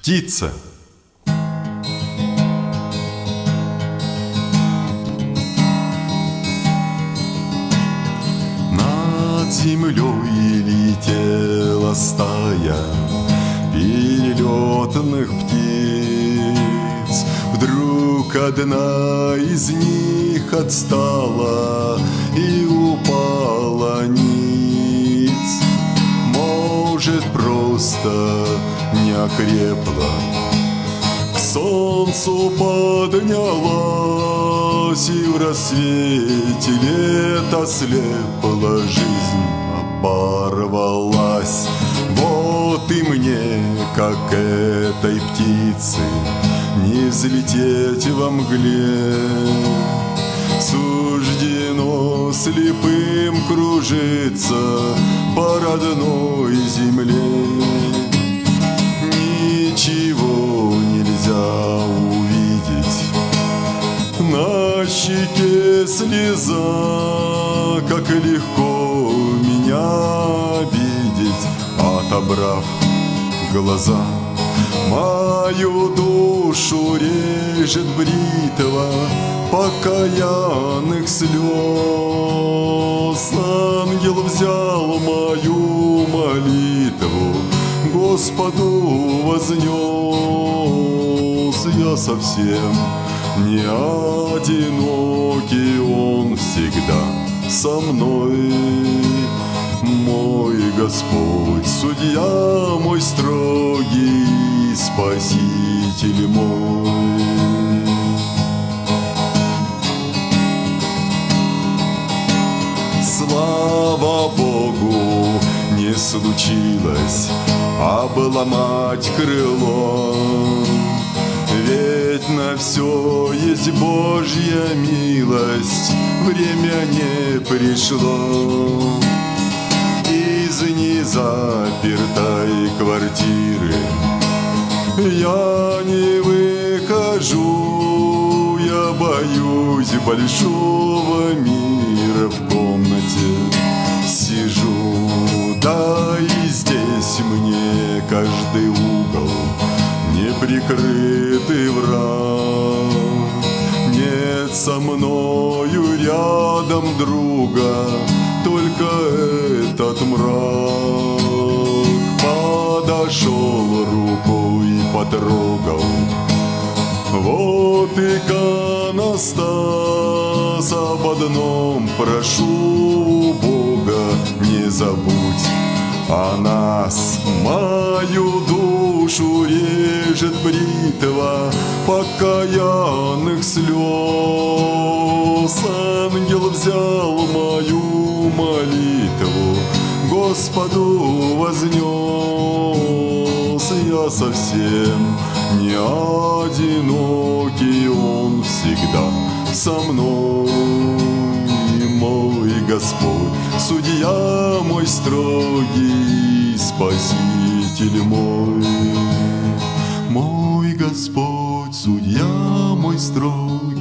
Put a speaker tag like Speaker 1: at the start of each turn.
Speaker 1: Птица. Над землей летела стая перелетных птиц. Вдруг одна из них отстала и упала ниц. Может, просто не окрепла, к солнцу поднялась, и в рассвете лета слепла, жизнь оборвалась. Вот и мне, как этой птице, не взлететь во мгле. Суждено слепым кружиться по родной земле. Ничего нельзя увидеть, на щеке слеза, как легко меня обидеть, отобрав глаза. Мою душу режет бритва покаянных слез. Ангел взял мою молитву, Господу вознес. Я совсем не одинокий, Он всегда со мной. Мой Господь, судья мой строгий, Спаситель мой. Слава Богу, не случилось обломать крыло, ведь на все есть Божья милость, время не пришло. Из незапертой квартиры я не выхожу, я боюсь большого мира, в комнате сижу. Да и здесь мне каждый угол неприкрытый враг. Нет со мною рядом друга, только этот мрак. Подошел руку и потрогал, вот иконостас. Об одном прошу Бога, не забудь о нас. Мою душу режет бритва покаянных слез. Ангел взял мою молитву, Господу вознес. Я совсем не одинокий, Он всегда со мной. Мой Господь, судья мой строгий, Спаситель мой. Мой Господь, судья мой строгий,